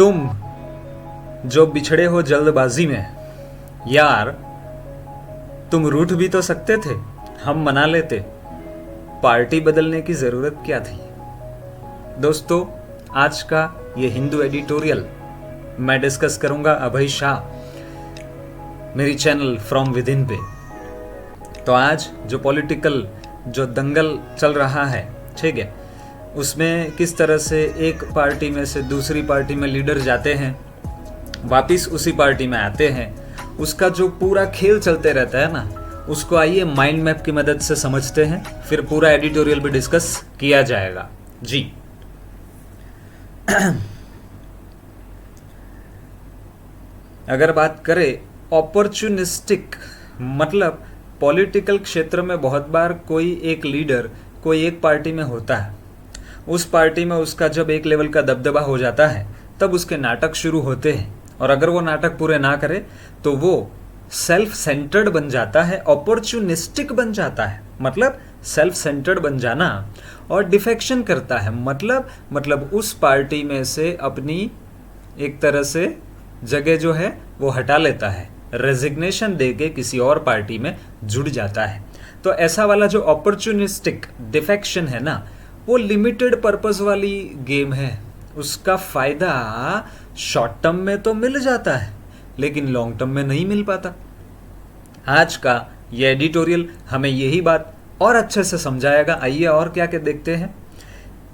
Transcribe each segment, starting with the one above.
तुम जो बिछड़े हो जल्दबाजी में, यार तुम रूठ भी तो सकते थे, हम मना लेते, पार्टी बदलने की जरूरत क्या थी। दोस्तों, आज का ये हिंदू एडिटोरियल मैं डिस्कस करूंगा अभय शाह, मेरी चैनल फ्रॉम विद इन पे। तो आज जो पॉलिटिकल जो दंगल चल रहा है, ठीक है, उसमें किस तरह से एक पार्टी में से दूसरी पार्टी में लीडर जाते हैं, वापिस उसी पार्टी में आते हैं, उसका जो पूरा खेल चलते रहता है ना, उसको आइए माइंड मैप की मदद से समझते हैं, फिर पूरा एडिटोरियल भी डिस्कस किया जाएगा जी। अगर बात करें अपॉर्चुनिस्टिक, मतलब पॉलिटिकल क्षेत्र में बहुत बार कोई एक लीडर कोई एक पार्टी में होता है, उस पार्टी में उसका जब एक लेवल का दबदबा हो जाता है तब उसके नाटक शुरू होते हैं, और अगर वो नाटक पूरे ना करे तो वो सेल्फ सेंटर्ड बन जाता है, अपॉर्चुनिस्टिक बन जाता है, मतलब सेल्फ सेंटर्ड बन जाना, और डिफेक्शन करता है, मतलब उस पार्टी में से अपनी एक तरह से जगह जो है वो हटा लेता है, रेजिग्नेशन देके किसी और पार्टी में जुड़ जाता है। तो ऐसा वाला जो अपॉर्चुनिस्टिक डिफेक्शन है ना, वो लिमिटेड पर्पस वाली गेम है। उसका फायदा शॉर्ट टर्म में तो मिल जाता है लेकिन लॉन्ग टर्म में नहीं मिल पाता। आज का ये एडिटोरियल हमें यही बात और अच्छे से समझाएगा। आइए और क्या क्या देखते हैं।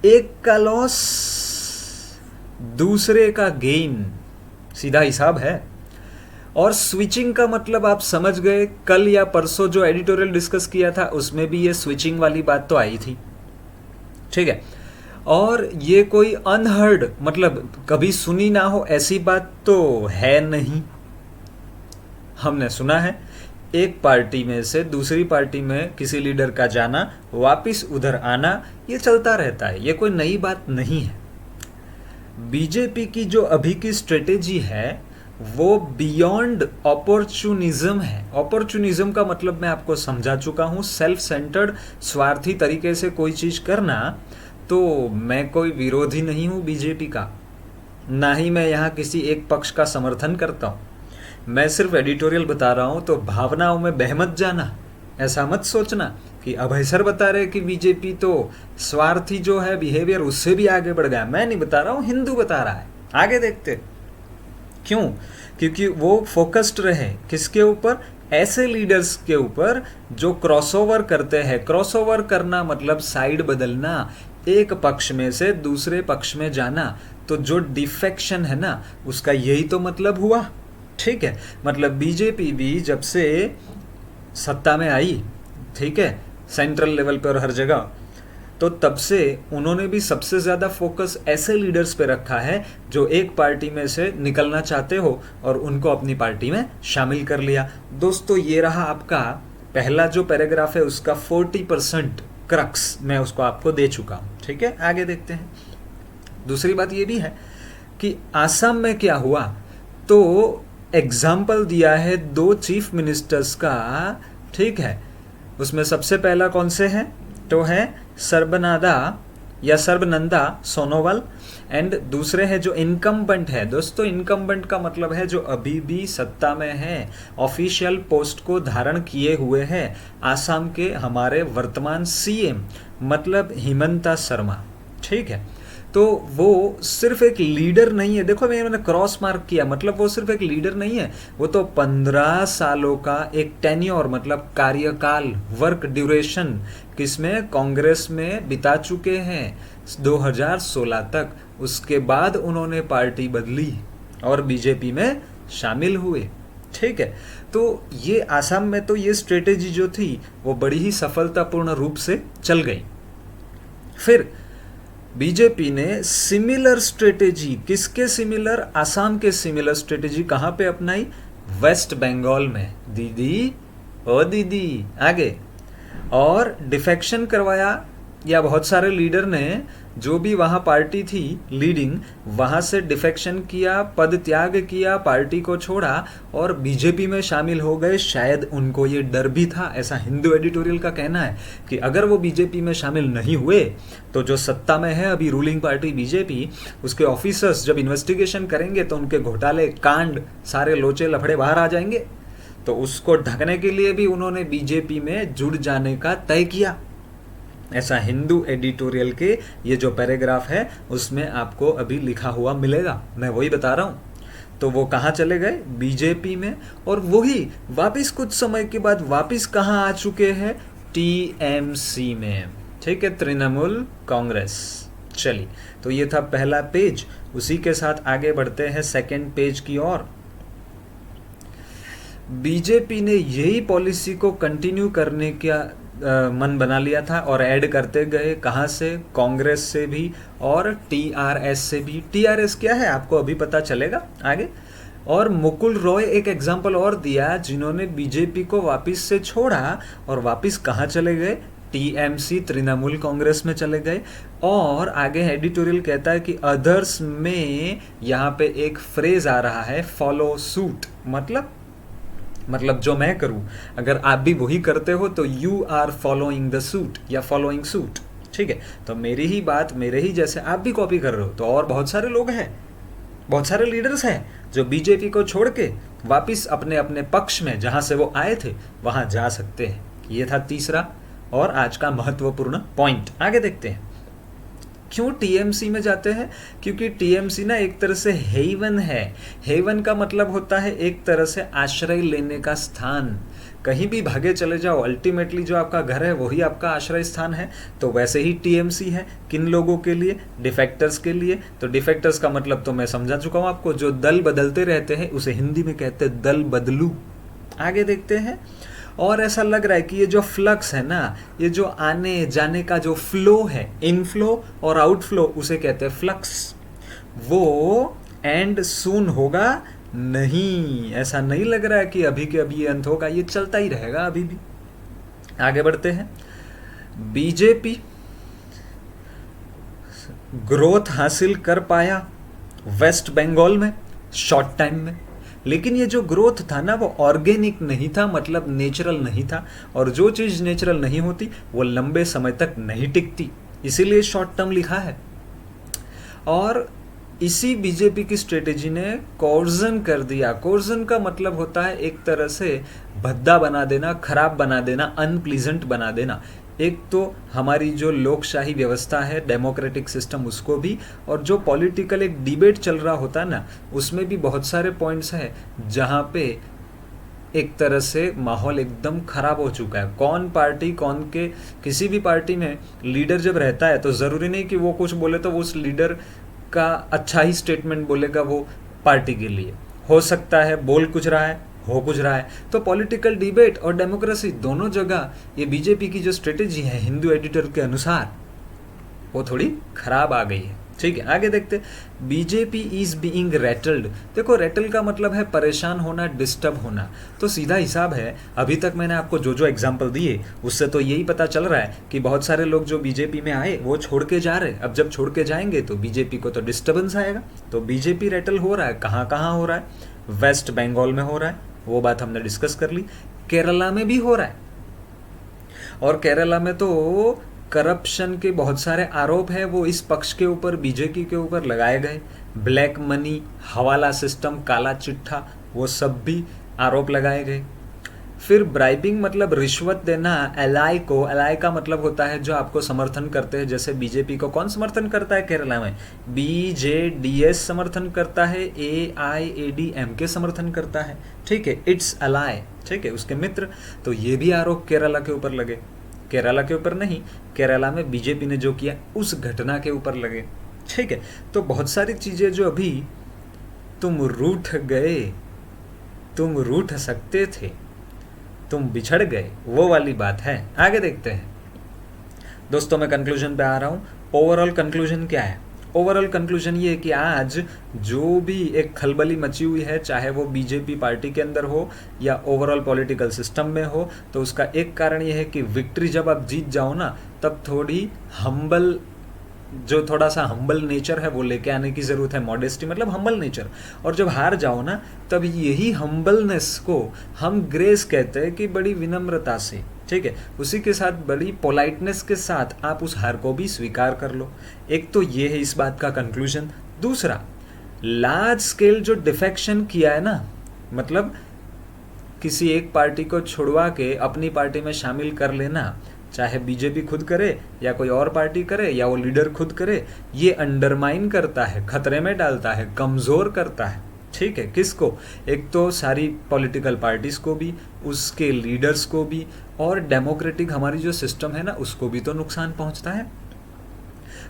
एक का लॉस दूसरे का गेन, सीधा हिसाब है। और स्विचिंग का मतलब आप समझ गए, कल या परसों जो एडिटोरियल डिस्कस किया था उसमें भी ये स्विचिंग वाली बात तो आई थी, ठीक है। और ये कोई अनहर्ड, मतलब कभी सुनी ना हो ऐसी बात तो है नहीं। हमने सुना है एक पार्टी में से दूसरी पार्टी में किसी लीडर का जाना, वापिस उधर आना, ये चलता रहता है, ये कोई नई बात नहीं है। बीजेपी की जो अभी की स्ट्रेटेजी है वो बियॉन्ड अपॉर्चुनिज्म है। अपॉर्चुनिज्म का मतलब मैं आपको समझा चुका हूं, सेल्फ सेंटर्ड, स्वार्थी तरीके से कोई चीज करना। तो मैं कोई विरोधी नहीं हूं बीजेपी का, ना ही मैं यहाँ किसी एक पक्ष का समर्थन करता हूं। मैं सिर्फ एडिटोरियल बता रहा हूं, तो भावनाओं में बह मत जाना, ऐसा मत सोचना कि अभय सर बता रहे कि बीजेपी तो स्वार्थी जो है बिहेवियर उससे भी आगे बढ़ गया। मैं नहीं बता रहा हूं, हिंदू बता रहा है। आगे देखते क्यों, क्योंकि वो फोकस्ड रहे किसके ऊपर, ऐसे लीडर्स के ऊपर जो क्रॉसओवर करते हैं। क्रॉसओवर करना मतलब साइड बदलना, एक पक्ष में से दूसरे पक्ष में जाना। तो जो डिफेक्शन है ना, उसका यही तो मतलब हुआ, ठीक है। मतलब बीजेपी भी जब से सत्ता में आई, ठीक है, सेंट्रल लेवल पर हर जगह, तो तब से उन्होंने भी सबसे ज्यादा फोकस ऐसे लीडर्स पे रखा है जो एक पार्टी में से निकलना चाहते हो और उनको अपनी पार्टी में शामिल कर लिया। दोस्तों, ये रहा आपका पहला जो पैराग्राफ है, उसका 40% क्रक्स मैं उसको आपको दे चुका हूं, ठीक है। आगे देखते हैं। दूसरी बात ये भी है कि आसाम में क्या हुआ, तो एग्जाम्पल दिया है 2 चीफ मिनिस्टर्स का, ठीक है। उसमें सबसे पहला कौन से हैं, तो है सर्बानंदा सोनोवाल, एंड दूसरे है जो इनकम्बेंट है। दोस्तों, इनकम्बेंट का मतलब है जो अभी भी सत्ता में है, ऑफिशियल पोस्ट को धारण किए हुए हैं, आसाम के हमारे वर्तमान सीएम, मतलब हिमंता शर्मा, ठीक है। तो वो सिर्फ एक लीडर नहीं है। देखो, मैंने क्रॉस मार्क किया, मतलब वो सिर्फ एक लीडर नहीं है, वो तो 15 सालों का एक टेन्योर, मतलब कार्यकाल, वर्क ड्यूरेशन किसमें, कांग्रेस में बिता चुके हैं 2016 तक। उसके बाद उन्होंने पार्टी बदली और बीजेपी में शामिल हुए, ठीक है। तो ये आसाम में तो ये स्ट्रेटेजी जो थी वो बड़ी ही सफलतापूर्ण रूप से चल गई। फिर बीजेपी ने सिमिलर स्ट्रेटेजी, किसके सिमिलर, आसाम के सिमिलर स्ट्रेटेजी कहां पे अपनाई, वेस्ट बंगाल में। दीदी ओ दीदी, आगे, और डिफेक्शन करवाया या बहुत सारे लीडर ने जो भी वहाँ पार्टी थी लीडिंग, वहाँ से डिफेक्शन किया, पद त्याग किया, पार्टी को छोड़ा और बीजेपी में शामिल हो गए। शायद उनको ये डर भी था, ऐसा हिंदू एडिटोरियल का कहना है, कि अगर वो बीजेपी में शामिल नहीं हुए तो जो सत्ता में है अभी रूलिंग पार्टी बीजेपी, उसके ऑफिसर्स जब इन्वेस्टिगेशन करेंगे तो उनके घोटाले कांड सारे लोचे लफड़े बाहर आ जाएंगे। तो उसको ढकने के लिए भी उन्होंने बीजेपी में जुड़ जाने का तय किया। ऐसा हिंदू एडिटोरियल के ये जो पैराग्राफ है उसमें आपको अभी लिखा हुआ मिलेगा, मैं वही बता रहा हूँ। तो वो कहाँ चले गए? बीजेपी में। और वही वापस कुछ समय के बाद वापस कहाँ आ चुके हैं? टीएमसी में, ठीक है, तृणमूल कांग्रेस। चलिए, तो ये था पहला पेज। उसी के साथ आगे बढ़ते हैं सेकंड पेज की ओर। बीजेपी ने यही पॉलिसी को कंटिन्यू करने का मन बना लिया था और ऐड करते गए। कहाँ से? कांग्रेस से भी और टीआरएस से भी। टीआरएस क्या है आपको अभी पता चलेगा आगे। और मुकुल रॉय एक एग्जाम्पल और दिया जिन्होंने बीजेपी को वापस से छोड़ा और वापस कहाँ चले गए? टीएमसी तृणमूल कांग्रेस में चले गए। और आगे एडिटोरियल कहता है कि अदर्स में यहाँ पे एक फ्रेज आ रहा है, फॉलो सूट। मतलब जो मैं करूं, अगर आप भी वही करते हो तो you are following the suit या फॉलोइंग सूट, ठीक है। तो मेरी ही बात, मेरे ही जैसे आप भी कॉपी कर रहे हो। तो और बहुत सारे लोग हैं, बहुत सारे लीडर्स हैं जो बीजेपी को छोड़ के वापिस अपने अपने पक्ष में जहां से वो आए थे वहां जा सकते हैं। ये था तीसरा और आज का महत्वपूर्ण पॉइंट। आगे देखते हैं क्यों टीएमसी में जाते हैं। क्योंकि टीएमसी ना एक तरह से हेवन है। हेवन का मतलब होता है एक तरह से आश्रय लेने का स्थान। कहीं भी भागे चले जाओ, अल्टीमेटली जो आपका घर है वही आपका आश्रय स्थान है। तो वैसे ही टीएमसी है। किन लोगों के लिए? डिफेक्टर्स के लिए। तो डिफेक्टर्स का मतलब तो मैं समझा चुका हूं आपको, जो दल बदलते रहते हैं उसे हिंदी में कहते हैं दल बदलू। आगे देखते हैं। और ऐसा लग रहा है कि ये जो फ्लक्स है ना, ये जो आने जाने का जो फ्लो है, इनफ्लो और आउटफ्लो, उसे कहते हैं फ्लक्स। वो एंड सून होगा नहीं, ऐसा नहीं लग रहा है कि अभी के अभी ये अंत होगा, ये चलता ही रहेगा अभी भी। आगे बढ़ते हैं। बीजेपी ग्रोथ हासिल कर पाया वेस्ट बंगाल में शॉर्ट टाइम में, लेकिन ये जो ग्रोथ था ना वो ऑर्गेनिक नहीं था, मतलब नेचुरल नहीं था। और जो चीज़ नेचुरल नहीं होती वो लंबे समय तक नहीं टिकती, इसीलिए शॉर्ट टर्म लिखा है। और इसी बीजेपी की स्ट्रेटेजी ने कोर्जन कर दिया। कोर्जन का मतलब होता है एक तरह से भद्दा बना देना, खराब बना देना, अनप्लीजेंट बना देना। एक तो हमारी जो लोकशाही व्यवस्था है, डेमोक्रेटिक सिस्टम, उसको भी, और जो पॉलिटिकल एक डिबेट चल रहा होता है ना, उसमें भी बहुत सारे पॉइंट्स हैं जहाँ पे एक तरह से माहौल एकदम खराब हो चुका है। कौन पार्टी कौन के, किसी भी पार्टी में लीडर जब रहता है तो ज़रूरी नहीं कि वो कुछ बोले तो वो उस लीडर का अच्छा ही स्टेटमेंट बोलेगा वो पार्टी के लिए। हो सकता है बोल कुछ रहा है, हो कुछ रहा है। तो पॉलिटिकल डिबेट और डेमोक्रेसी दोनों जगह ये बीजेपी की जो स्ट्रेटेजी है हिंदू एडिटर के अनुसार वो थोड़ी खराब आ गई है। ठीक है, आगे देखते। BJP is being rattled. देखो, रेटल का मतलब है परेशान होना, डिस्टर्ब होना। तो सीधा हिसाब है, अभी तक मैंने आपको जो जो एग्जाम्पल दिए उससे तो यही पता चल रहा है कि बहुत सारे लोग जो बीजेपी में आए वो छोड़ के जा रहे हैं। अब जब छोड़ के जाएंगे तो बीजेपी को तो डिस्टर्बेंस आएगा। तो बीजेपी रेटल हो रहा है। कहाँ कहाँ हो रहा है? वेस्ट बंगाल में हो रहा है, वो बात हमने डिस्कस कर ली। केरला में भी हो रहा है, और केरला में तो करप्शन के बहुत सारे आरोप है, वो इस पक्ष के ऊपर, बीजेपी के ऊपर लगाए गए। ब्लैक मनी, हवाला सिस्टम, काला चिट्ठा, वो सब भी आरोप लगाए गए। फिर ब्राइबिंग मतलब रिश्वत देना। एलाई को, एलाई का मतलब होता है जो आपको समर्थन करते हैं। जैसे बीजेपी को कौन समर्थन करता है केरला में? बीजेडीएस समर्थन करता है, एआईएडीएमके समर्थन करता है। ठीक है, इट्स अलाई, ठीक है, उसके मित्र। तो ये भी आरोप केरला के ऊपर लगे। केरला के ऊपर नहीं, केरला में बीजेपी ने जो किया उस घटना के ऊपर लगे। ठीक है, तो बहुत सारी चीजें जो अभी तुम रूठ गए, तुम रूठ सकते थे, तुम बिछड़ गए, वो वाली बात है। आगे देखते हैं दोस्तों, मैं कंक्लूजन पे आ रहा हूं। ओवरऑल कंक्लूजन क्या है? ओवरऑल कंक्लूजन ये है कि आज जो भी एक खलबली मची हुई है, चाहे वो बीजेपी पार्टी के अंदर हो या ओवरऑल पॉलिटिकल सिस्टम में हो, तो उसका एक कारण ये है कि विक्ट्री जब आप जीत जाओ ना, तब थोड़ी हम्बल, जो थोड़ा सा हम्बल नेचर है वो लेके आने की ज़रूरत है। मॉडेस्टी मतलब हम्बल नेचर। और जब हार जाओ ना, तब यही हम्बलनेस को हम ग्रेस कहते हैं कि बड़ी विनम्रता से, ठीक है, उसी के साथ बड़ी पोलाइटनेस के साथ आप उस हार को भी स्वीकार कर लो। एक तो ये है इस बात का कंक्लूजन। दूसरा, लार्ज स्केल जो डिफेक्शन किया है ना, मतलब किसी एक पार्टी को छुड़वा के अपनी पार्टी में शामिल कर लेना, चाहे बीजेपी खुद करे या कोई और पार्टी करे या वो लीडर खुद करे, ये अंडरमाइन करता है, खतरे में डालता है, कमज़ोर करता है, ठीक है। किसको? एक तो सारी पॉलिटिकल पार्टीज़ को भी, उसके लीडर्स को भी, और डेमोक्रेटिक हमारी जो सिस्टम है ना, उसको भी तो नुकसान पहुंचता है।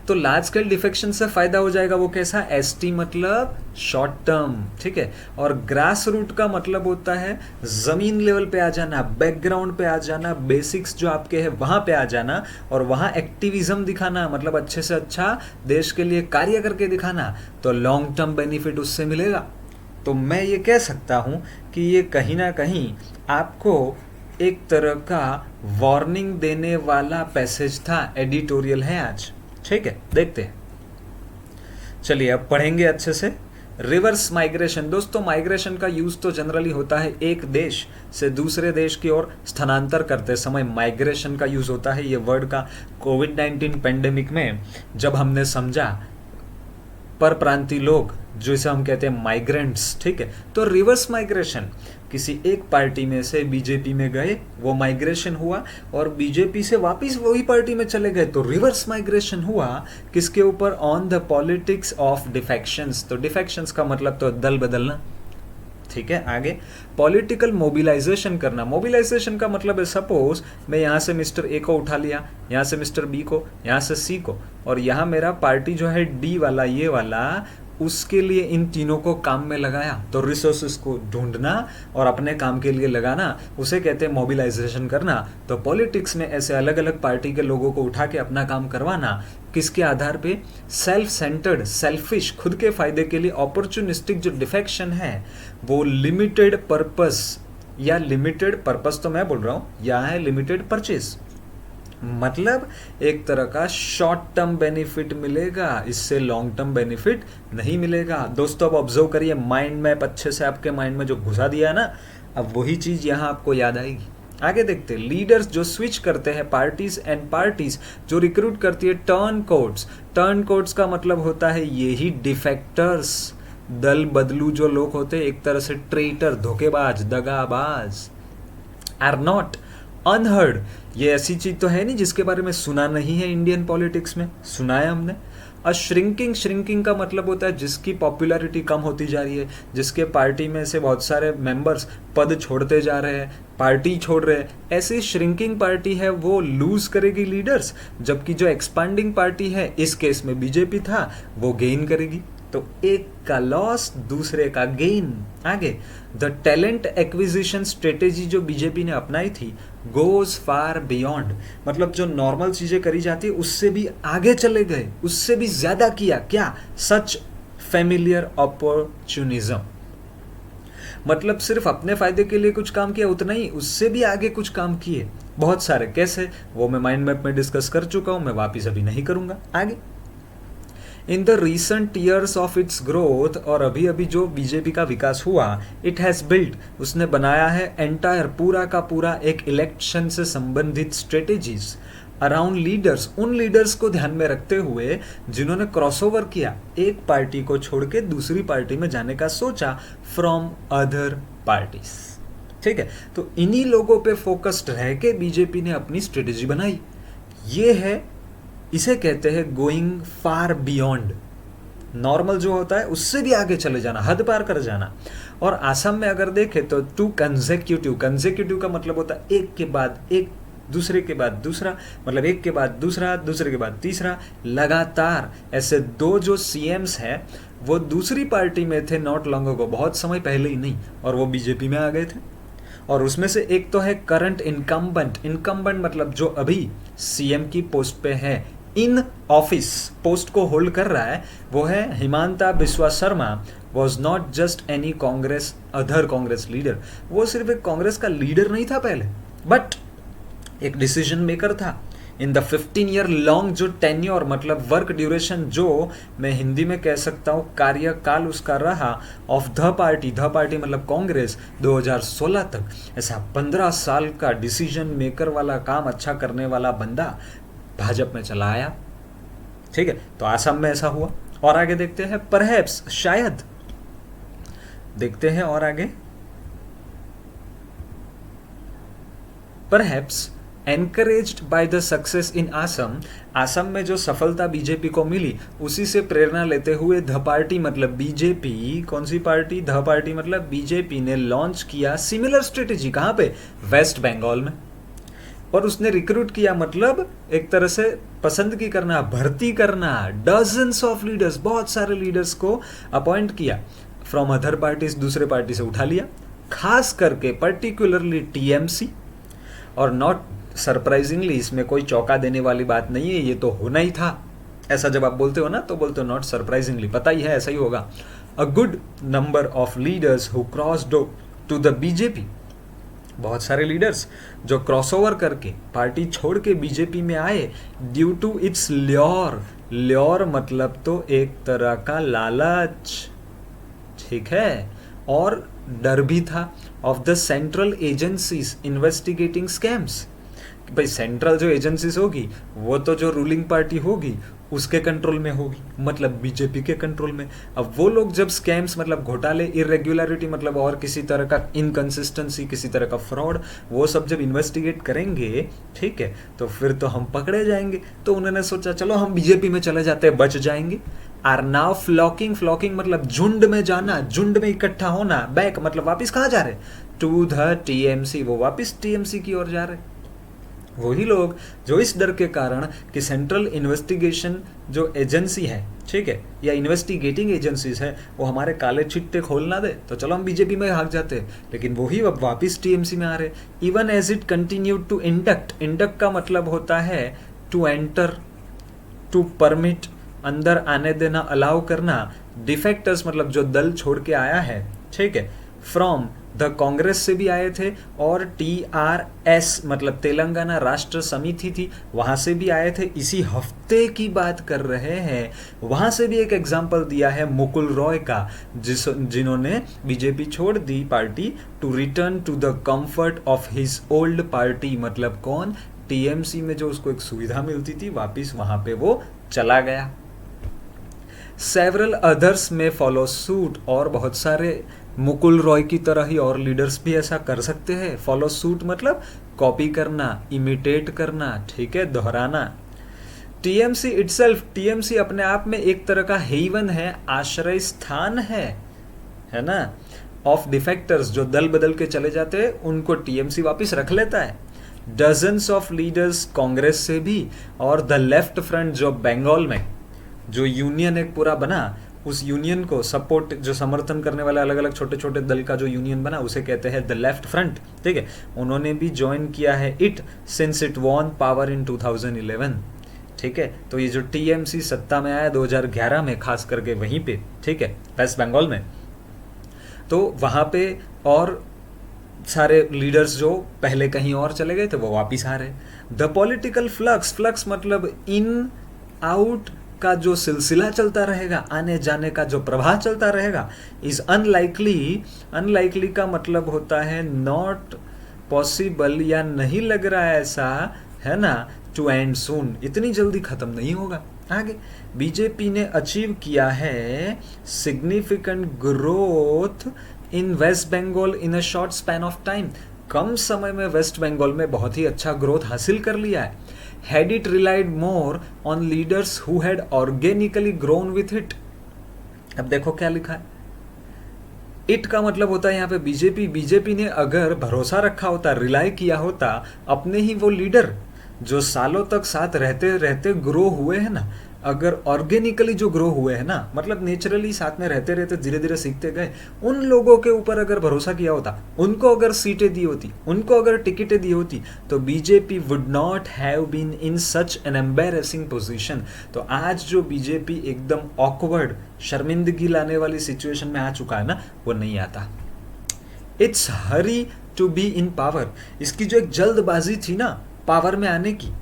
तो लार्ज स्केल डिफेक्शन से फायदा हो जाएगा। वो कैसा? एसटी मतलब शॉर्ट टर्म, ठीक है। और ग्रास रूट का मतलब होता है जमीन लेवल पे आ जाना, बैकग्राउंड पे आ जाना, बेसिक्स जो आपके हैं वहां पे आ जाना, और वहां एक्टिविज्म दिखाना, मतलब अच्छे से अच्छा देश के लिए कार्य करके दिखाना, तो लॉन्ग टर्म बेनिफिट उससे मिलेगा। तो मैं ये कह सकता हूं कि ये कहीं ना कहीं आपको एक तरह का वार्निंग देने वाला पैसेज था, एडिटोरियल है आज, ठीक है। देखते हैं, चलिए अब पढ़ेंगे अच्छे से। Reverse migration. दोस्तों, माइग्रेशन का यूज तो जनरली होता है एक देश से दूसरे देश की ओर स्थानांतर करते समय माइग्रेशन का यूज होता है। ये वर्ड का कोविड-19 पेंडेमिक में जब हमने समझा, पर प्रांतीय लोग जिसे हम कहते हैं माइग्रेंट्स, ठीक है, तो रिवर्स माइग्रेशन, किसी एक पार्टी में से बीजेपी में गए, वो माइग्रेशन हुआ, और बीजेपी से वापस वही पार्टी में चले गए, तो रिवर्स माइग्रेशन हुआ। किसके ऊपर? On the politics of defections. तो डिफेक्शंस का मतलब तो दल बदलना, ठीक है। आगे, पॉलिटिकल मोबिलाइजेशन करना। मोबिलाइजेशन का मतलब है, सपोज मैं यहाँ से मिस्टर ए को उठा लिया, यहाँ से मिस्टर बी को, यहाँ से सी को, और यहाँ मेरा पार्टी जो है डी वाला, ये वाला, उसके लिए इन तीनों को काम में लगाया। तो रिसोर्सेस को ढूंढना और अपने काम के लिए लगाना, उसे कहते हैं मोबिलाइजेशन करना। तो पॉलिटिक्स में ऐसे अलग अलग पार्टी के लोगों को उठा के अपना काम करवाना, किसके आधार पे? सेल्फ सेंटर्ड, सेल्फिश, खुद के फायदे के लिए। अपॉर्चुनिस्टिक जो डिफेक्शन है वो लिमिटेड पर्पस, या लिमिटेड पर्पस तो मैं बोल रहा हूँ, या है लिमिटेड परचेज, मतलब एक तरह का शॉर्ट टर्म बेनिफिट मिलेगा, इससे लॉन्ग टर्म बेनिफिट नहीं मिलेगा। दोस्तों, अब ऑब्जर्व करिए, माइंड मैप अच्छे से आपके माइंड में जो घुसा दिया है ना, अब वही चीज यहाँ आपको याद आएगी। आगे देखते हैं, लीडर्स जो स्विच करते हैं, पार्टीज एंड पार्टीज जो रिक्रूट करती है, टर्न कोड्स। टर्न कोड्स का मतलब होता है यही डिफेक्टर्स, दल बदलू जो लोग होते हैं, एक तरह से ट्रेटर, धोखेबाज, दगाबाज, आर नॉट अनहर्ड। ये ऐसी चीज तो है नहीं जिसके बारे में सुना नहीं है इंडियन पॉलिटिक्स में, सुना है हमने। और श्रिंकिंग का मतलब होता है जिसकी पॉपुलैरिटी कम होती जा रही है, जिसके पार्टी में से बहुत सारे मेंबर्स पद छोड़ते जा रहे हैं, पार्टी छोड़ रहे हैं। ऐसी श्रिंकिंग पार्टी है वो लूज करेगी लीडर्स, जबकि जो एक्सपांडिंग पार्टी है, इस केस में बीजेपी था, वो गेन करेगी। तो एक का लॉस, दूसरे का गेन। आगे, द टैलेंट एक्विजिशन स्ट्रेटेजी जो बीजेपी ने अपनाई थी, गोज फार बियॉन्ड, मतलब जो नॉर्मल चीजें करी जाती है उससे भी आगे चले गए, उससे भी ज्यादा किया। क्या? सच फेमिलियर अपॉर्चुनिज्म, मतलब सिर्फ अपने फायदे के लिए कुछ काम किया उतना ही, उससे भी आगे कुछ काम किए, बहुत सारे। कैसे? वो मैं माइंड मैप में डिस्कस कर चुका हूं, मैं वापिस अभी नहीं करूंगा। आगे, in the recent years of its growth, और अभी अभी जो बीजेपी का विकास हुआ, इट हैज बिल्ट, उसने बनाया है एंटायर, पूरा का पूरा एक इलेक्शन से संबंधित स्ट्रेटेजीज अराउंड लीडर्स, उन लीडर्स को ध्यान में रखते हुए जिन्होंने क्रॉसओवर किया, एक पार्टी को छोड़ के दूसरी पार्टी में जाने का सोचा फ्रॉम अदर पार्टीज, ठीक है। तो इन्हीं लोगों पे फोकस्ड रह के बीजेपी ने अपनी स्ट्रेटेजी बनाई। ये है, इसे कहते हैं गोइंग फार बियॉन्ड। नॉर्मल जो होता है उससे भी आगे चले जाना, हद पार कर जाना। और आसाम में अगर देखें तो टू कंसेक्यूटिव का मतलब होता है एक के बाद एक, दूसरे के बाद दूसरा, मतलब एक के बाद दूसरा, दूसरे के बाद तीसरा, लगातार। ऐसे दो जो सीएम्स हैं वो दूसरी पार्टी में थे नॉट लॉन्ग अगो, बहुत समय पहले ही नहीं, और वो बीजेपी में आ गए थे। और उसमें से एक तो है करंट इनकम्बेंट मतलब जो अभी सीएम की पोस्ट पे है, इन ऑफिस पोस्ट को होल्ड कर रहा है वो है Himanta Biswa Sharma. Was not just any Congress other Congress leader, वो सिर्फ एक कांग्रेस का लीडर नहीं था पहले, बट एक डिसीजन मेकर था। इन द 15 ईयर लॉन्ग जो टेन्योर मतलब वर्क ड्यूरेशन, जो मैं हिंदी में कह सकता हूँ कार्यकाल उसका रहा ऑफ द पार्टी मतलब कांग्रेस 2016 तक, ऐसा 15 साल का डिसीजन मेकर वाला काम अच्छा करने वाला बंदा भाजपा में चला आया। ठीक है, तो आसाम में ऐसा हुआ। और आगे देखते हैं, परहैप्स शायद देखते हैं और आगे, perhaps encouraged by the success in Assam में जो सफलता बीजेपी को मिली उसी से प्रेरणा लेते हुए द पार्टी मतलब बीजेपी, कौन सी पार्टी, द पार्टी मतलब बीजेपी ने लॉन्च किया सिमिलर स्ट्रेटेजी। कहाँ पे, वेस्ट बंगाल में। और उसने रिक्रूट किया मतलब एक तरह से पसंद की करना, भर्ती करना, डजन्स ऑफ लीडर्स, बहुत सारे लीडर्स को अपॉइंट किया फ्रॉम अदर पार्टीज, दूसरे पार्टी से उठा लिया, खास करके पर्टिकुलरली टीएमसी। और नॉट सरप्राइजिंगली, इसमें कोई चौंका देने वाली बात नहीं है, ये तो होना ही था। ऐसा जब आप बोलते हो ना तो बोलते हो नॉट सरप्राइजिंगली, पता ही है ऐसा ही होगा। A good number of leaders who crossed to the BJP, बहुत सारे लीडर्स जो क्रॉसओवर करके पार्टी छोड़ के बीजेपी में आए ड्यू टू इट्स ल्योर मतलब तो एक तरह का लालच, ठीक है, और डर भी था of the central agencies investigating scams. भाई सेंट्रल जो एजेंसीज होगी वो तो जो रूलिंग पार्टी होगी उसके कंट्रोल में होगी, मतलब बीजेपी के कंट्रोल में। अब वो लोग जब स्कैम्स मतलब घोटाले, इरेगुलरिटी मतलब और किसी तरह का इनकंसिस्टेंसी, किसी तरह का फ्रॉड, वो सब जब इन्वेस्टिगेट करेंगे, ठीक है, तो फिर तो हम पकड़े जाएंगे। तो उन्होंने सोचा चलो हम बीजेपी में चले जाते हैं, बच जाएंगे। आर नाउ फ्लॉकिंग मतलब झुंड में जाना, झुंड में इकट्ठा होना। बैक मतलब वापिस कहाँ जा रहे, टू द टीएमसी, वो वापिस टीएमसी की ओर जा रहे। वही लोग जो इस डर के कारण कि सेंट्रल इन्वेस्टिगेशन जो एजेंसी है, ठीक है, या इन्वेस्टिगेटिंग एजेंसीज है, वो हमारे काले चिट्टे खोल ना दे, तो चलो हम बीजेपी में भाग जाते हैं। लेकिन वही अब वापिस टीएमसी में आ रहे। Even as it continued to induct का मतलब होता है टू एंटर, टू परमिट, अंदर आने देना, अलाउ करना। डिफेक्टर्स मतलब जो दल छोड़ के आया है, ठीक है, फ्रॉम द कांग्रेस से भी आए थे, और TRS मतलब तेलंगाना राष्ट्र समिति थी, वहां से भी आए थे। इसी हफ्ते की बात कर रहे हैं, वहां से भी एक एग्जाम्पल दिया है मुकुल रॉय का, जिन्होंने बीजेपी छोड़ दी party to return to the comfort of his old party. मतलब कौन, टीएमसी में जो उसको एक सुविधा मिलती थी, वापिस वहां पे वो चला गया। सेवरल अदर्स में फॉलो सूट, और बहुत सारे मुकुल रॉय की तरह ही और लीडर्स भी ऐसा कर सकते हैं। फॉलो सूट मतलब कॉपी करना, इमिटेट करना, ठीक है, दोहराना। टीएमसी इटसेल्फ, टीएमसी अपने आप में एक तरह का हेवन है, आश्रय स्थान है ना, ऑफ डिफेक्टर्स, जो दल बदल के चले जाते हैं उनको टीएमसी वापिस रख लेता है। डजन्स ऑफ लीडर्स कांग्रेस से भी, और द लेफ्ट फ्रंट जो बंगाल में जो यूनियन एक पूरा बना, उस यूनियन को सपोर्ट, जो समर्थन करने वाले अलग अलग छोटे छोटे दल का जो यूनियन बना उसे कहते हैं द लेफ्ट फ्रंट, ठीक है, उन्होंने भी ज्वाइन किया है it since it won power in 2011, ठीक है। तो ये जो टीएमसी सत्ता में आया 2011 में, खास करके वहीं पे, ठीक है, वेस्ट बंगाल में, तो वहां पे और सारे लीडर्स जो पहले कहीं और चले गए थे वो वापिस आ रहे। द पॉलिटिकल फ्लक्स मतलब इन आउट का जो सिलसिला चलता रहेगा, आने जाने का जो प्रवाह चलता रहेगा, इज अनलाइकली का मतलब होता है नॉट पॉसिबल, या नहीं लग रहा है ऐसा, है ना, टू एंड सून, इतनी जल्दी खत्म नहीं होगा। आगे बीजेपी ने अचीव किया है significant growth in West Bengal in a short span of time, कम समय में वेस्ट बंगाल में बहुत ही अच्छा ग्रोथ हासिल कर लिया है। Had it relied more on leaders who had organically grown with it। अब देखो क्या लिखा है, इट का मतलब होता है यहाँ पे बीजेपी ने अगर भरोसा रखा होता, रिलाई किया होता अपने ही वो लीडर जो सालों तक साथ रहते रहते ग्रो हुए हैं ना, अगर ऑर्गेनिकली जो ग्रो हुए हैं ना, मतलब नेचुरली साथ में रहते रहते धीरे धीरे सीखते गए, उन लोगों के ऊपर अगर भरोसा किया होता, उनको अगर सीटें दी होती, उनको अगर टिकटें दी होती, तो BJP would not have been in such an embarrassing position. तो आज जो बीजेपी एकदम ऑकवर्ड, शर्मिंदगी लाने वाली सिचुएशन में आ चुका है ना, वो नहीं आता। It's hurry to be in power. इसकी जो एक जल्दबाजी थी ना पावर में आने की,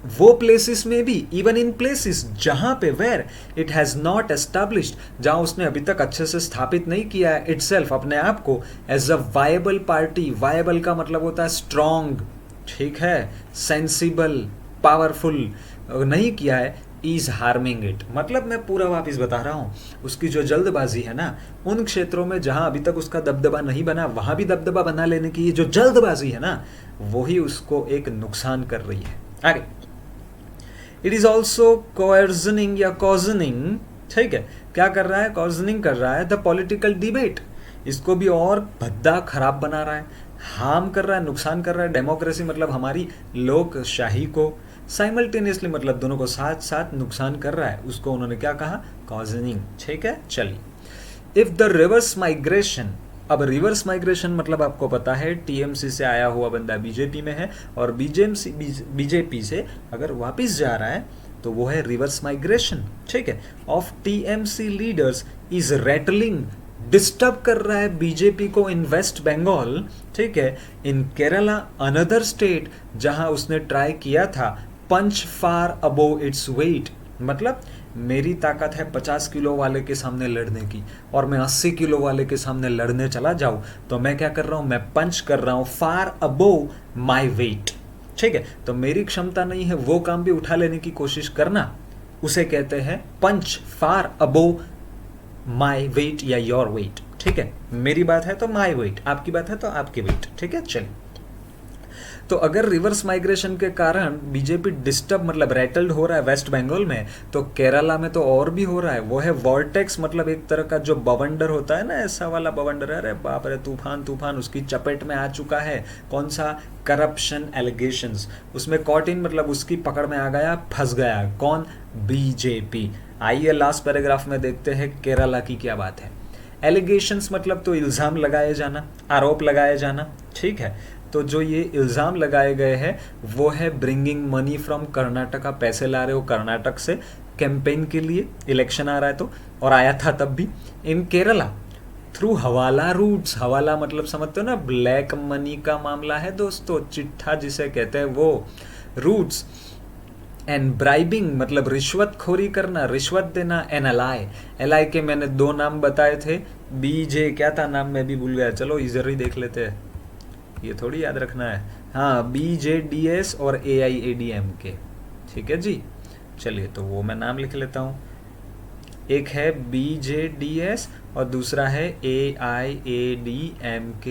वो प्लेसेस में भी, इवन इन प्लेसेस जहां पे where it has not established, जहां उसने अभी तक अच्छे से स्थापित नहीं किया है इटसेल्फ, अपने आप को as a viable party. Viable का मतलब होता है स्ट्रॉन्ग, ठीक है, सेंसिबल, पावरफुल, नहीं किया है, इज हार्मिंग इट। मतलब मैं पूरा वापिस बता रहा हूँ, उसकी जो जल्दबाजी है ना, उन क्षेत्रों में जहां अभी तक उसका दबदबा नहीं बना, वहां भी दबदबा बना लेने की ये जो जल्दबाजी है ना, वही उसको एक नुकसान कर रही है। आगे, इट इज ऑल्सो कोर्जनिंग या कॉजनिंग, ठीक है, क्या कर रहा है, कॉजनिंग कर रहा है द पॉलिटिकल डिबेट। इसको भी और भद्दा खराब बना रहा है, हार्म कर रहा है, नुकसान कर रहा है डेमोक्रेसी, मतलब हमारी लोकशाही को। साइमल्टेनियसली मतलब दोनों को साथ साथ नुकसान कर रहा है, उसको उन्होंने क्या कहा, कॉजनिंग, ठीक है। चलिए, इफ द रिवर्स माइग्रेशन, अब रिवर्स माइग्रेशन मतलब आपको पता है टीएमसी से आया हुआ बंदा बीजेपी में है, और बीजेपी से अगर वापस जा रहा है तो वो है रिवर्स माइग्रेशन, ठीक है, of TMC leaders is rattling, disturb कर रहा है बीजेपी को इन वेस्ट बंगाल, ठीक है, इन केरला, अनदर स्टेट जहां उसने ट्राई किया था पंच फार अबोव इट्स वेट। मतलब मेरी ताकत है 50 किलो वाले के सामने लड़ने की, और मैं 80 किलो वाले के सामने लड़ने चला जाऊं, तो मैं क्या कर रहा हूं, मैं पंच कर रहा हूं फार अबोव माय वेट, ठीक है। तो मेरी क्षमता नहीं है वो काम भी उठा लेने की कोशिश करना, उसे कहते हैं पंच फार अबोव माय वेट या योर वेट, ठीक है। मेरी बात है तो माय वेट, आपकी बात है तो आपकी वेट, ठीक है। चलिए, तो अगर रिवर्स माइग्रेशन के कारण बीजेपी डिस्टर्ब मतलब रेटल्ड हो रहा है वेस्ट बंगाल में, तो केरला में तो और भी हो रहा है। वो है वॉर्टेक्स, मतलब एक तरह का जो बवंडर होता है ना, ऐसा वाला बवंडर, अरे बाप रे, तूफान तूफान उसकी चपेट में आ चुका है। कौन सा, करप्शन एलिगेशंस, उसमें कॉट इन मतलब उसकी पकड़ में आ गया, फंस गया। कौन, बीजेपी। आइए लास्ट पैराग्राफ में देखते हैं केरला की क्या बात है। एलिगेशंस मतलब तो इल्ज़ाम लगाए जाना, आरोप लगाए जाना, ठीक है। तो जो ये इल्ज़ाम लगाए गए हैं वो है ब्रिंगिंग मनी फ्रॉम कर्नाटका, पैसे ला रहे हो कर्नाटक से कैंपेन के लिए, इलेक्शन आ रहा है तो, और आया था तब भी। इन केरला थ्रू हवाला रूट्स, हवाला मतलब समझते हो ना, ब्लैक मनी का मामला है दोस्तों, चिट्ठा जिसे कहते हैं वो, रूट्स। एंड ब्राइबिंग मतलब रिश्वतखोरी करना, रिश्वत देना। एन एल के मैंने 2 नाम बताए थे, बीजे क्या था नाम, मैं भी भूल गया, चलो इधर ही देख लेते हैं, ये थोड़ी याद रखना है। हाँ, BJDS और AIADMK, ठीक है जी। चलिए, तो वो मैं नाम लिख लेता हूँ, एक है BJDS और दूसरा है AIADMK।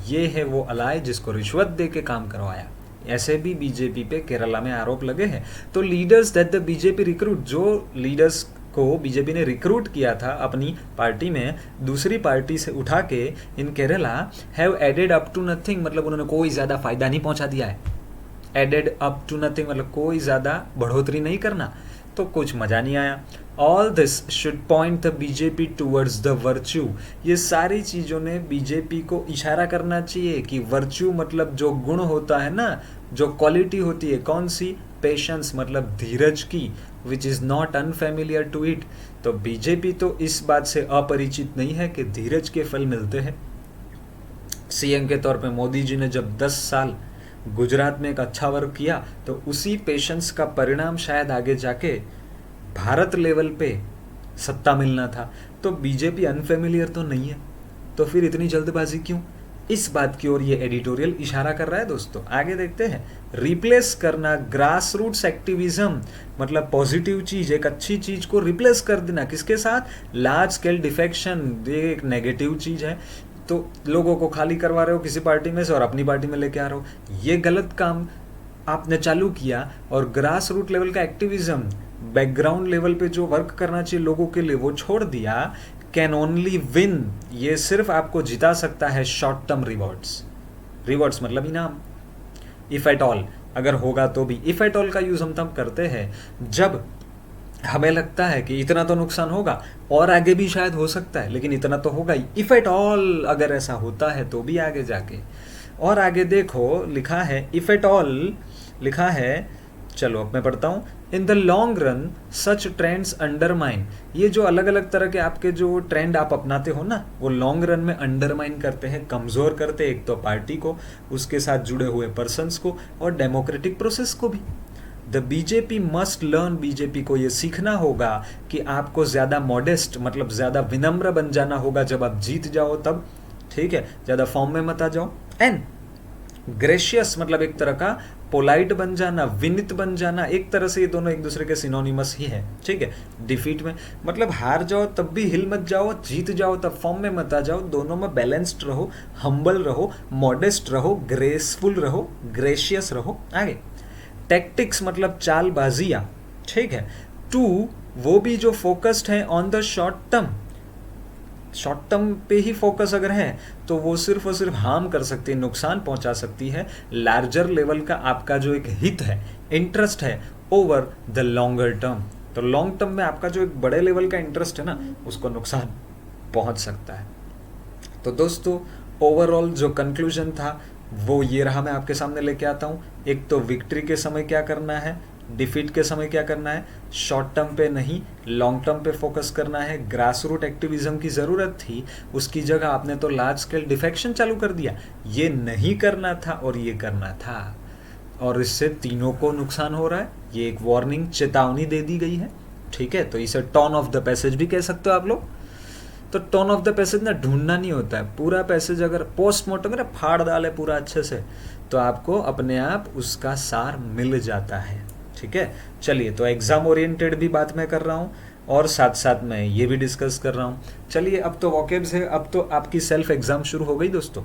ये है वो अलाय जिसको रिश्वत दे के काम करवाया। ऐसे भी बीजेपी पे केरला में आरोप लगे हैं। तो leaders that the BJP recruit, जो लीडर्स को बीजेपी ने रिक्रूट किया था अपनी पार्टी में दूसरी पार्टी से उठा के in Kerala, have added up to nothing, मतलब उन्होंने कोई ज़्यादा फायदा नहीं पहुंचा दिया है। एडेड अप टू नथिंग मतलब कोई ज़्यादा बढ़ोतरी नहीं करना, तो कुछ मज़ा नहीं आया। All this should point the BJP towards the virtue, ये सारी चीज़ों ने बीजेपी को इशारा करना चाहिए कि वर्च्यू मतलब जो गुण होता है ना, जो क्वालिटी होती है, कौन सी, पेशेंस मतलब धीरज की, which is not unfamiliar to it. तो बीजेपी तो इस बात से अपरिचित नहीं है कि धीरज के फल मिलते हैं। सीएम के तौर पे मोदी जी ने जब 10 साल गुजरात में एक अच्छा वर्क किया, तो उसी पेशेंस का परिणाम शायद आगे जाके भारत लेवल पे सत्ता मिलना था। तो बीजेपी अनफेमिलियर तो नहीं है, तो फिर इतनी जल्दबाजी क्यों? इस बात की ओर ये एडिटोरियल इशारा कर रहा है दोस्तों। आगे देखते हैं, रिप्लेस करना ग्रास रूट्स एक्टिविज्म, मतलब पॉजिटिव चीज, एक अच्छी चीज को रिप्लेस कर देना किसके साथ, लार्ज स्केल डिफेक्शन, ये एक नेगेटिव चीज है। तो लोगों को खाली करवा रहे हो किसी पार्टी में से और अपनी पार्टी में लेके आ रहे हो, ये गलत काम आपने चालू किया। और ग्रास रूट लेवल का एक्टिविज्म, बैकग्राउंड लेवल पे जो वर्क करना चाहिए लोगों के लिए, वो छोड़ दिया। कैन ओनली विन, ये सिर्फ आपको जिता सकता है शॉर्ट टर्म रिवॉर्ड्स, रिवॉर्ड्स मतलब इनाम, इफ एट ऑल, अगर होगा तो भी। इफ एट ऑल का यूज हम तब करते हैं जब हमें लगता है कि इतना तो नुकसान होगा, और आगे भी शायद हो सकता है, लेकिन इतना तो होगा ही, इफ एट ऑल अगर ऐसा होता है तो भी आगे जाके। और आगे देखो लिखा है इफ एट ऑल, लिखा है, चलो अब मैं पढ़ता हूँ। In the long run such trends undermine, ये जो अलग अलग तरह के आपके जो ट्रेंड आप अपनाते हो ना, वो लॉन्ग रन में अंडरमाइन करते हैं, कमज़ोर करते हैं, एक तो पार्टी को, उसके साथ जुड़े हुए पर्सन्स को, और डेमोक्रेटिक प्रोसेस को भी। The BJP must learn, BJP को ये सीखना होगा कि आपको ज़्यादा मॉडेस्ट मतलब ज़्यादा विनम्र बन जाना होगा जब आप जीत जाओ तब, ठीक है, ज़्यादा फॉर्म में मत आ जाओ। एंड ग्रेशियस मतलब एक तरह का पोलाइट बन जाना, विनित बन जाना, एक तरह से ये दोनों एक दूसरे के सिनोनिमस ही है, ठीक है। डिफीट में मतलब हार जाओ तब भी हिल मत जाओ, जीत जाओ तब फॉर्म में मत आ जाओ, दोनों में बैलेंस्ड रहो, हम्बल रहो, मॉडेस्ट रहो, ग्रेसफुल रहो, ग्रेशियस रहो। आगे टैक्टिक्स मतलब चालबाजियाँ, ठीक है। टू, वो भी जो फोकस्ड है on the short term, short term पे ही फोकस अगर है तो वो सिर्फ और सिर्फ हार्म कर सकती है, नुकसान पहुंचा सकती है। लार्जर लेवल का आपका जो एक हित है, इंटरेस्ट है, ओवर द लॉन्गर टर्म, तो लॉन्ग टर्म में आपका जो एक बड़े लेवल का इंटरेस्ट है ना, उसको नुकसान पहुंच सकता है। तो दोस्तों ओवरऑल जो कंक्लूजन था वो ये रहा, मैं आपके सामने लेके आता हूँ। एक तो विक्ट्री के समय क्या करना है, डिफीट के समय क्या करना है, शॉर्ट टर्म पे नहीं लॉन्ग टर्म पे फोकस करना है। ग्रास रूट एक्टिविज्म की ज़रूरत थी, उसकी जगह आपने तो लार्ज स्केल डिफेक्शन चालू कर दिया, ये नहीं करना था और ये करना था, और इससे तीनों को नुकसान हो रहा है। ये एक वार्निंग, चेतावनी दे दी गई है, ठीक है। तो इसे टर्न ऑफ द पैसेज भी कह सकते हो आप लोग। तो टर्न ऑफ द पैसेज ना ढूंढना नहीं होता है, पूरा पैसेज अगर पोस्टमार्टम में फाड़ डाले पूरा अच्छे से, तो आपको अपने आप उसका सार मिल जाता है, ठीक है। चलिए, तो एग्जाम ओरिएंटेड भी बात मैं कर रहा हूँ और साथ साथ मैं ये भी डिस्कस कर रहा हूँ। चलिए, अब तो वॉकेब्स है, अब तो आपकी सेल्फ एग्जाम शुरू हो गई दोस्तों।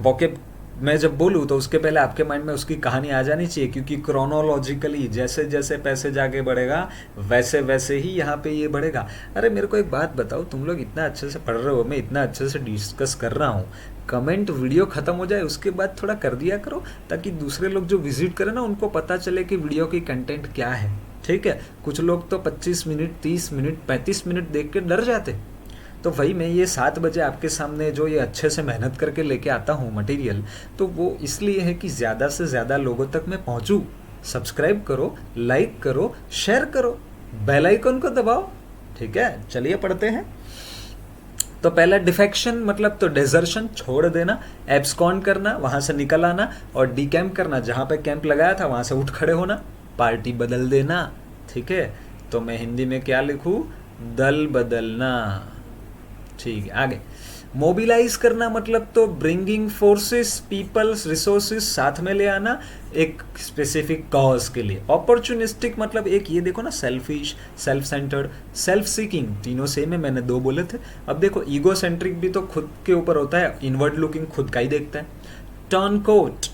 वॉकेब मैं जब बोलूँ तो उसके पहले आपके माइंड में उसकी कहानी आ जानी चाहिए, क्योंकि क्रोनोलॉजिकली जैसे जैसे पैसेज आगे बढ़ेगा वैसे वैसे ही यहाँ पे ये बढ़ेगा। अरे मेरे को एक बात बताओ, तुम लोग इतना अच्छे से पढ़ रहे हो, मैं इतना अच्छे से डिस्कस कर रहा हूँ, कमेंट वीडियो ख़त्म हो जाए उसके बाद थोड़ा कर दिया करो, ताकि दूसरे लोग जो विजिट करें ना उनको पता चले कि वीडियो की कंटेंट क्या है, ठीक है। कुछ लोग तो 25 मिनट 30 मिनट 35 मिनट देख के डर जाते। तो वही मैं ये 7 बजे आपके सामने जो ये अच्छे से मेहनत करके लेके आता हूँ मटेरियल, तो वो इसलिए है कि ज़्यादा से ज़्यादा लोगों तक मैं पहुँचूँ। सब्सक्राइब करो, लाइक करो, शेयर करो, बेल आइकन को दबाओ, ठीक है। चलिए पढ़ते हैं। तो पहला डिफेक्शन मतलब तो डेजर्शन, छोड़ देना, एब्सकॉन्ड करना, वहाँ से निकल आना, और डीकैम्प करना, जहाँ पे कैंप लगाया था वहाँ से उठ खड़े होना, पार्टी बदल देना, ठीक है। तो मैं हिंदी में क्या लिखूँ, दल बदलना, ठीक है। आगे मोबिलाइज करना मतलब तो ब्रिंगिंग फोर्सेस, पीपल्स, रिसोर्सेज साथ में ले आना एक स्पेसिफिक कॉज के लिए। अपॉर्चुनिस्टिक मतलब एक ये देखो ना, selfish, self centred, self seeking, तीनों सेम है, मैंने 2 बोले थे। अब देखो ईगो सेंट्रिक भी तो खुद के ऊपर होता है, इनवर्ड लुकिंग खुद का ही देखता है। टर्नकोट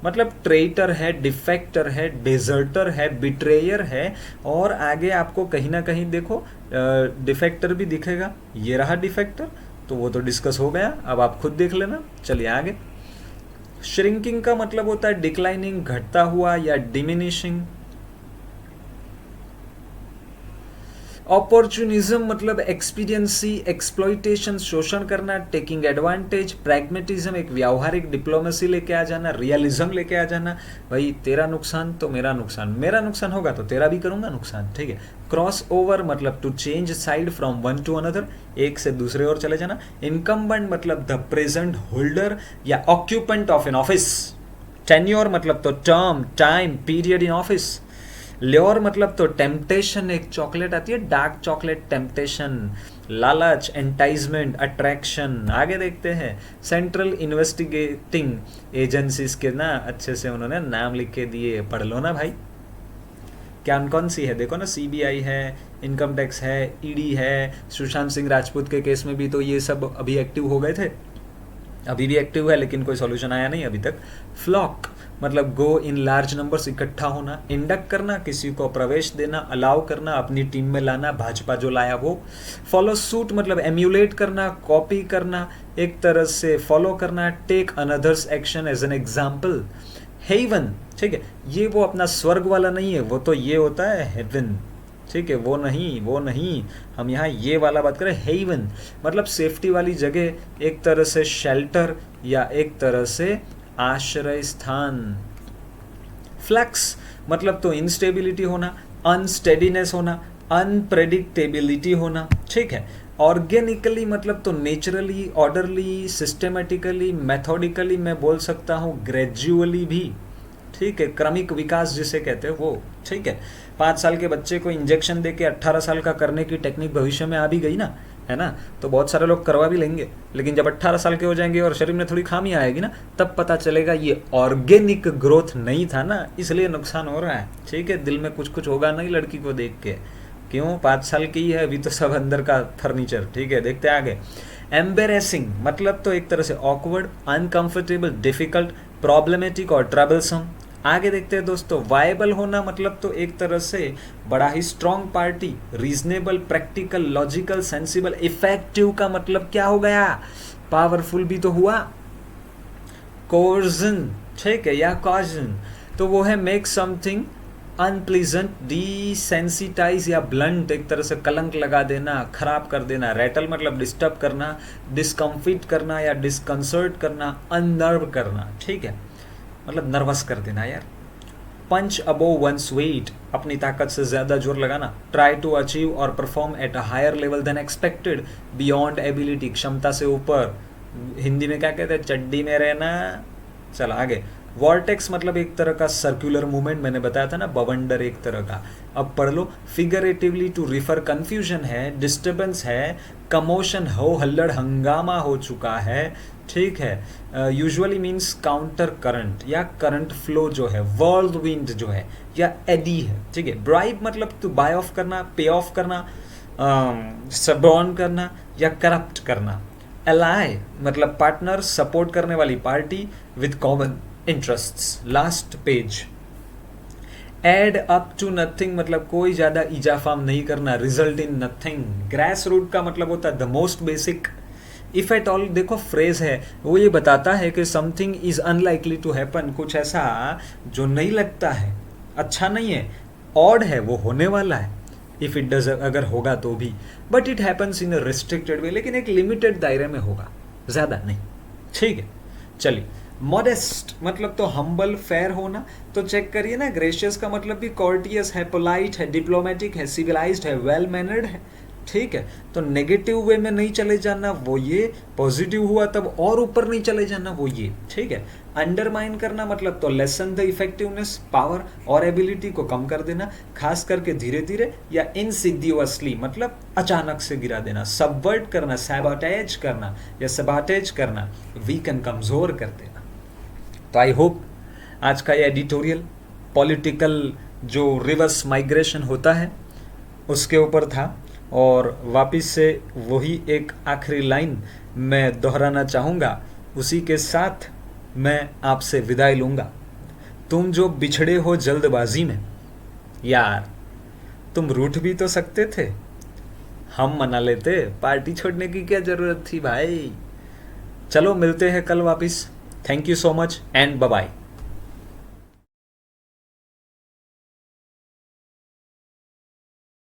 मतलब ट्रेटर है, डिफेक्टर है, डेजर्टर है, बिट्रेयर है, और आगे आपको कहीं ना कहीं देखो डिफेक्टर भी दिखेगा, ये रहा डिफेक्टर, तो वो तो डिस्कस हो गया, अब आप खुद देख लेना। चलिए आगे। श्रिंकिंग का मतलब होता है डिक्लाइनिंग, घटता हुआ या डिमिनिशिंग। अपॉर्चुनिज्म मतलब एक्सपीरियंसी, एक्सप्लॉइटेशन, शोषण करना, टेकिंग एडवांटेज। प्रैग्मेटिज्म एक व्यावहारिक डिप्लोमेसी लेके आ जाना, रियलिज्म लेके आ जाना, भाई तेरा नुकसान तो मेरा नुकसान, मेरा नुकसान होगा तो तेरा भी करूंगा नुकसान, ठीक है। क्रॉस ओवर मतलब to change side from one to another, एक से दूसरे ओर चले जाना। इनकम्बेंट मतलब द प्रेजेंट होल्डर या occupant of an office. Tenure मतलब तो term, time, period in office. Lure मतलब तो टेम्पटेशन, एक चॉकलेट आती है डार्क चॉकलेट, टेम्पटेशन। लालच, एंटाइजमेंट, अट्रैक्शन। आगे देखते हैं। सेंट्रल इन्वेस्टिगेटिंग एजेंसीज के ना अच्छे से उन्होंने नाम लिख के दिए, पढ़ लो ना भाई। क्या कौन सी है, देखो ना, सीबीआई है, इनकम टैक्स है, ईडी है। सुशांत सिंह राजपूत के केस में भी तो ये सब अभी एक्टिव हो गए थे, अभी भी एक्टिव है, लेकिन कोई सॉल्यूशन आया नहीं अभी तक। फ्लॉक मतलब गो इन लार्ज नंबर्स, इकट्ठा होना। इंडक्ट करना, किसी को प्रवेश देना, अलाउ करना, अपनी टीम में लाना, भाजपा जो लाया वो। फॉलो सूट मतलब एम्यूलेट करना, कॉपी करना, एक तरह से फॉलो करना। Take another's action as an example. Haven, ठीक है, ये वो अपना स्वर्ग वाला नहीं है, वो तो ये होता है हेवन, ठीक है, वो नहीं, हम यहाँ ये वाला बात करें, हेवन मतलब सेफ्टी वाली जगह, एक तरह से शेल्टर या एक तरह से आश्रय स्थान। फ्लक्स मतलब तो इंस्टेबिलिटी होना, अनस्टेडीनेस होना, अनप्रेडिक्टेबिलिटी होना, ठीक है। ऑर्गेनिकली मतलब तो नेचुरली, ऑर्डरली, सिस्टेमेटिकली, मेथोडिकली, मैं बोल सकता हूँ ग्रेजुअली भी, ठीक है, क्रमिक विकास जिसे कहते हैं वो, ठीक है। 5 साल के बच्चे को इंजेक्शन दे के 18 साल का करने की टेक्निक भविष्य में आ भी गई ना, है ना, तो बहुत सारे लोग करवा भी लेंगे, लेकिन जब 18 साल के हो जाएंगे और शरीर में थोड़ी खामी आएगी ना, तब पता चलेगा ये ऑर्गेनिक ग्रोथ नहीं था ना, इसलिए नुकसान हो रहा है, ठीक है। दिल में कुछ कुछ होगा नहीं लड़की को देख के, क्यों, 5 साल की ही है अभी तो, सब अंदर का फर्नीचर, ठीक है। देखते आगे। एम्बेरेसिंग मतलब तो एक तरह से ऑकवर्ड, अनकंफर्टेबल, डिफिकल्ट, प्रॉब्लमेटिक और ट्रबलसम। आगे देखते हैं दोस्तों। वायबल होना मतलब तो एक तरह से बड़ा ही strong party, reasonable, practical, logical, sensible. Effective का मतलब क्या हो गया, पावरफुल भी तो हुआ, कोर्जन, ठीक है, या कॉजन, तो वो है मेक समथिंग अनप्लीजेंट, डिसेंसिटाइज या ब्लंट, एक तरह से कलंक लगा देना, खराब कर देना। रेटल मतलब डिस्टर्ब करना, डिस्कम्फिट करना या डिस्कंसर्ट करना, अननर्व करना, ठीक है, मतलब नर्वस कर देना यार। पंच अबोव वंस वेट, अपनी ताकत से ज़्यादा जोर लगाना। ट्राई टू अचीव और perform at a higher level than expected, beyond ability, क्षमता से ऊपर। हिंदी में क्या कहते हैं, चड्डी में रहना। चलो आगे। वॉर्टेक्स मतलब एक तरह का सर्कुलर मूवमेंट, मैंने बताया था ना, बवंडर एक तरह का। अब पढ़ लो। फिगरेटिवली टू रिफर कन्फ्यूजन है, डिस्टर्बेंस है, कमोशन, हो हल्लड़, हंगामा हो चुका है, ठीक है। यूजुअली मीन्स काउंटर करंट या करंट फ्लो जो है, वर्ल्ड विंड जो है, या एडी है, ठीक है। ब्राइब मतलब टू बाय ऑफ करना, पे ऑफ करना, सबॉर्न करना या करप्ट करना। एलाई मतलब पार्टनर, सपोर्ट करने वाली party with common interests. Last page. Add up to nothing मतलब कोई ज़्यादा इजाफा नहीं करना, result in nothing. Grass root का मतलब होता है the most basic. If at all देखो फ्रेज है, वो ये बताता है कि something is unlikely to happen, कुछ ऐसा जो नहीं लगता है, अच्छा नहीं है, ऑड है, वो होने वाला है। इफ इट डज, अगर होगा तो भी, but it happens in a restricted way, लेकिन एक लिमिटेड दायरे में होगा, ज़्यादा नहीं, ठीक है। चलिए। मॉडेस्ट मतलब तो हम्बल, फेयर होना, तो चेक करिए ना, ग्रेशियस का मतलब भी कॉर्टियस है, पोलाइट है, डिप्लोमेटिक है, सिविलाइज्ड है, वेल मैनर्ड है, ठीक है। तो नेगेटिव वे में नहीं चले जाना, वो ये, पॉजिटिव हुआ तब और ऊपर नहीं चले जाना, वो ये, ठीक है। अंडरमाइन करना मतलब तो लेसन द इफेक्टिवनेस, पावर और एबिलिटी को कम कर देना, खास करके धीरे धीरे या इनसिडियसली मतलब अचानक से गिरा देना। सबवर्ट करना, सैबोटेज करना या सबाटेज करना, वीकन, कमजोर कर देना। तो आई होप आज का ये एडिटोरियल पॉलिटिकल जो रिवर्स माइग्रेशन होता है उसके ऊपर था, और वापस से वही एक आखिरी लाइन मैं दोहराना चाहूँगा, उसी के साथ मैं आपसे विदाई लूँगा। तुम जो बिछड़े हो जल्दबाजी में, यार तुम रूठ भी तो सकते थे, हम मना लेते, पार्टी छोड़ने की क्या ज़रूरत थी भाई। चलो मिलते हैं कल वापस। Thank you so much and bye bye.